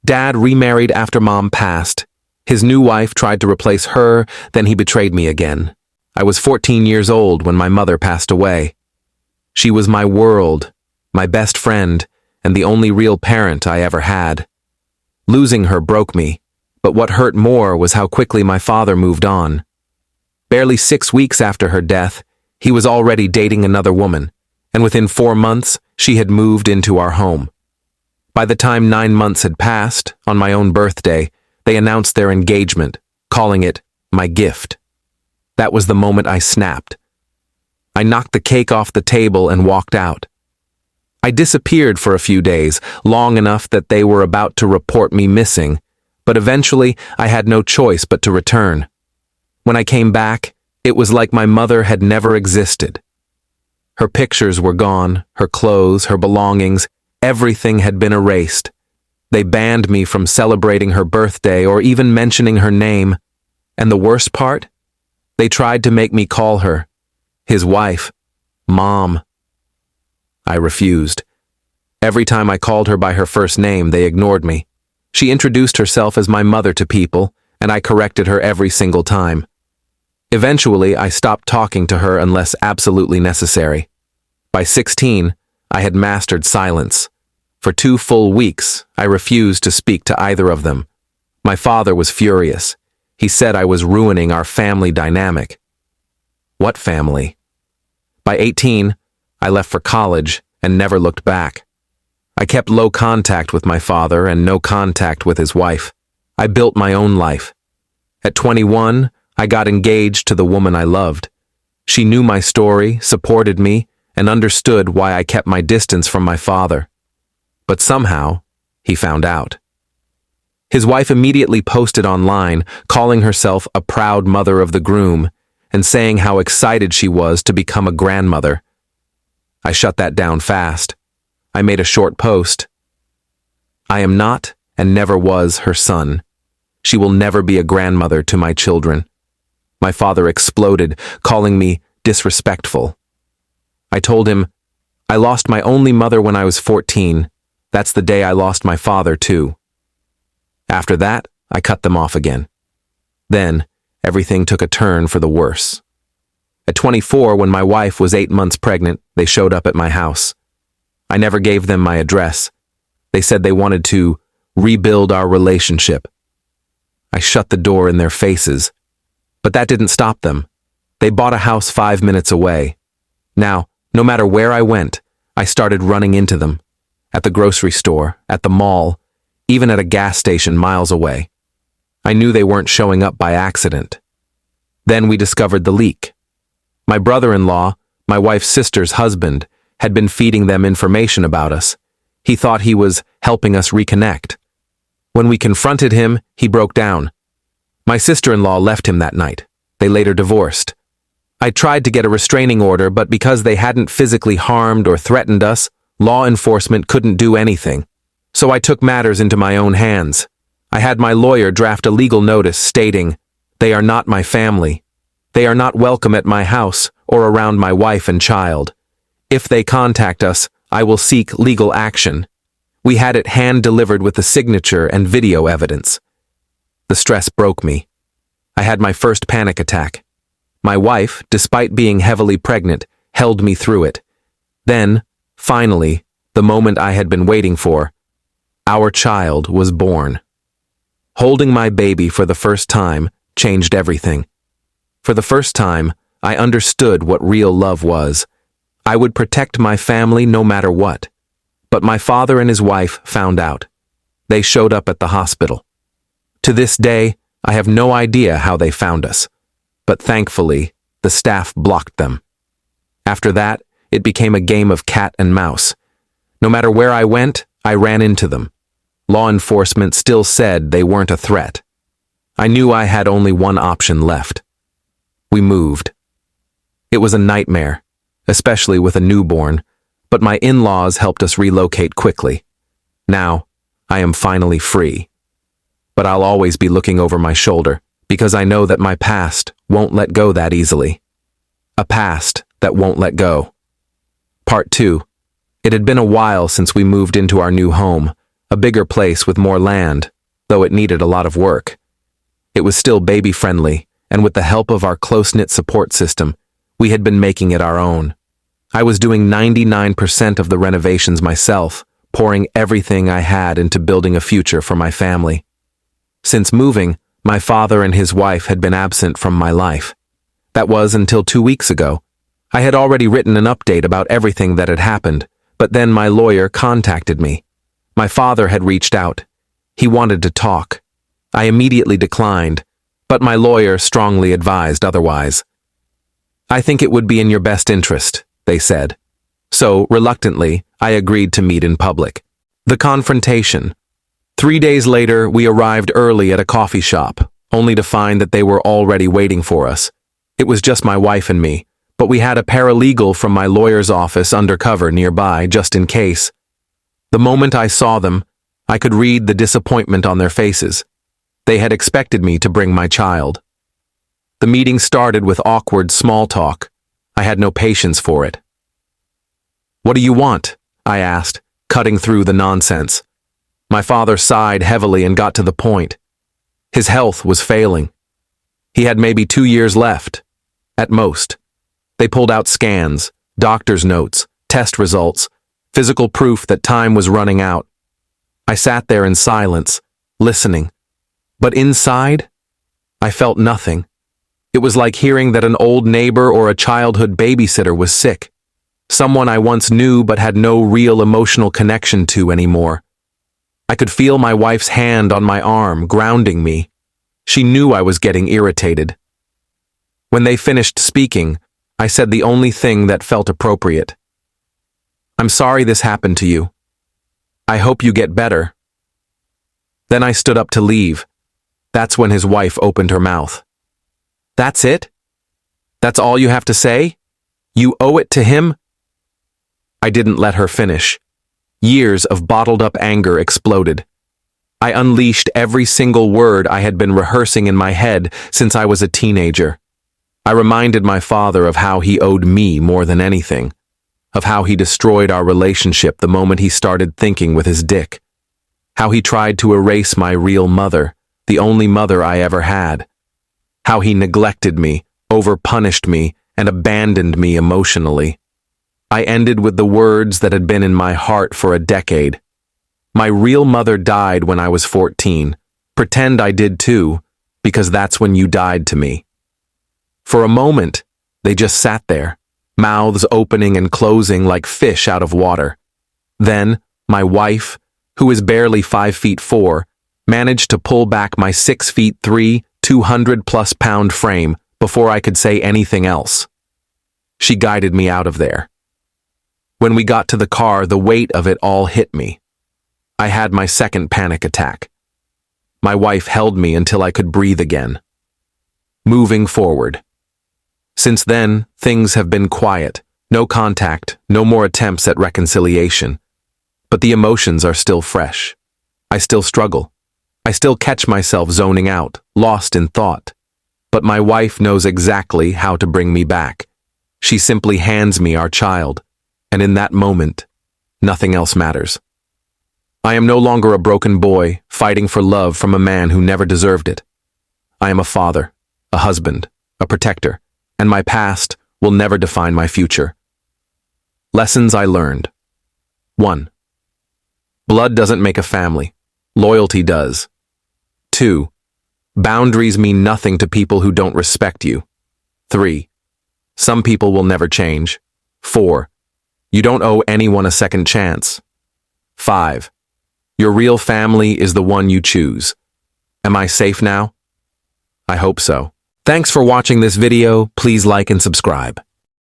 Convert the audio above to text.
Dad remarried after Mom passed. His new wife tried to replace her, then he betrayed me again. I was 14 years old when my mother passed away. She was my world, my best friend, and the only real parent I ever had. Losing her broke me, but what hurt more was how quickly my father moved on. Barely 6 weeks after her death, he was already dating another woman, and within 4 months, she had moved into our home. By the time 9 months had passed, on my own birthday, they announced their engagement, calling it my gift. That was the moment I snapped. I knocked the cake off the table and walked out. I disappeared for a few days, long enough that they were about to report me missing, but eventually I had no choice but to return. When I came back, it was like my mother had never existed. Her pictures were gone, her clothes, her belongings, everything had been erased. They banned me from celebrating her birthday or even mentioning her name. And the worst part? They tried to make me call her, his wife, Mom. I refused. Every time I called her by her first name, they ignored me. She introduced herself as my mother to people, and I corrected her every single time. Eventually, I stopped talking to her unless absolutely necessary. By 16, I had mastered silence. For 2 full weeks, I refused to speak to either of them. My father was furious. He said I was ruining our family dynamic. What family? By 18, I left for college and never looked back. I kept low contact with my father and no contact with his wife. I built my own life. At 21, I got engaged to the woman I loved. She knew my story, supported me, and understood why I kept my distance from my father. But somehow, he found out. His wife immediately posted online, calling herself a proud mother of the groom, and saying how excited she was to become a grandmother. I shut that down fast. I made a short post. I am not and never was her son. She will never be a grandmother to my children. My father exploded, calling me disrespectful. I told him, I lost my only mother when I was 14. That's the day I lost my father, too. After that, I cut them off again. Then, everything took a turn for the worse. At 24, when my wife was 8 months pregnant, they showed up at my house. I never gave them my address. They said they wanted to rebuild our relationship. I shut the door in their faces. But that didn't stop them. They bought a house 5 minutes away. Now, no matter where I went, I started running into them. At the grocery store, at the mall, even at a gas station miles away. I knew they weren't showing up by accident. Then we discovered the leak. My brother-in-law, my wife's sister's husband, had been feeding them information about us. He thought he was helping us reconnect. When we confronted him, he broke down. My sister-in-law left him that night. They later divorced. I tried to get a restraining order, but because they hadn't physically harmed or threatened us, law enforcement couldn't do anything. So I took matters into my own hands. I had my lawyer draft a legal notice stating, "They are not my family. They are not welcome at my house or around my wife and child. If they contact us, I will seek legal action." We had it hand-delivered with the signature and video evidence. The stress broke me. I had my first panic attack. My wife, despite being heavily pregnant, held me through it. Then, finally, the moment I had been waiting for, our child was born. Holding my baby for the first time changed everything. For the first time, I understood what real love was. I would protect my family no matter what. But my father and his wife found out. They showed up at the hospital. To this day, I have no idea how they found us. But thankfully, the staff blocked them. After that, it became a game of cat and mouse. No matter where I went, I ran into them. Law enforcement still said they weren't a threat. I knew I had only one option left. We moved. It was a nightmare, especially with a newborn, but my in-laws helped us relocate quickly. Now, I am finally free. But I'll always be looking over my shoulder, because I know that my past won't let go that easily. A past that won't let go. Part 2. It had been a while since we moved into our new home. a bigger place with more land, though it needed a lot of work. It was still baby-friendly, and with the help of our close-knit support system, we had been making it our own. I was doing 99% of the renovations myself, pouring everything I had into building a future for my family. Since moving, my father and his wife had been absent from my life. That was until 2 weeks ago. I had already written an update about everything that had happened, but then my lawyer contacted me. My father had reached out. He wanted to talk. I immediately declined, but my lawyer strongly advised otherwise. I think it would be in your best interest, they said. So, reluctantly, I agreed to meet in public. The confrontation. 3 days later, we arrived early at a coffee shop, only to find that they were already waiting for us. It was just my wife and me, but we had a paralegal from my lawyer's office undercover nearby, just in case. The moment I saw them, I could read the disappointment on their faces. They had expected me to bring my child. The meeting started with awkward small talk. I had no patience for it. "What do you want?" I asked, cutting through the nonsense. My father sighed heavily and got to the point. His health was failing. He had maybe 2 years left, at most. They pulled out scans, doctor's notes, test results, physical proof that time was running out. I sat there in silence, listening. But inside, I felt nothing. It was like hearing that an old neighbor or a childhood babysitter was sick. Someone I once knew but had no real emotional connection to anymore. I could feel my wife's hand on my arm, grounding me. She knew I was getting irritated. When they finished speaking, I said the only thing that felt appropriate. "I'm sorry this happened to you. I hope you get better." Then I stood up to leave. That's when his wife opened her mouth. "That's it? That's all you have to say? You owe it to him?" I didn't let her finish. Years of bottled-up anger exploded. I unleashed every single word I had been rehearsing in my head since I was a teenager. I reminded my father of how he owed me more than anything, of how he destroyed our relationship the moment he started thinking with his dick, how he tried to erase my real mother, the only mother I ever had, how he neglected me, overpunished me, and abandoned me emotionally. I ended with the words that had been in my heart for a decade. My real mother died when I was 14. Pretend I did too, because that's when you died to me. For a moment, they just sat there, mouths opening and closing like fish out of water. Then, my wife, who is barely 5'4", managed to pull back my 6'3", 200-plus pound frame before I could say anything else. She guided me out of there. When we got to the car, the weight of it all hit me. I had my second panic attack. My wife held me until I could breathe again. Moving forward. Since then, things have been quiet. No contact, no more attempts at reconciliation. But the emotions are still fresh. I still struggle. I still catch myself zoning out, lost in thought. But my wife knows exactly how to bring me back. She simply hands me our child. And in that moment, nothing else matters. I am no longer a broken boy fighting for love from a man who never deserved it. I am a father, a husband, a protector, and my past will never define my future. Lessons I learned. 1. Blood doesn't make a family. Loyalty does. 2. Boundaries mean nothing to people who don't respect you. 3. Some people will never change. 4. You don't owe anyone a second chance. 5. Your real family is the one you choose. Am I safe now? I hope so. Thanks for watching this video. Please like and subscribe.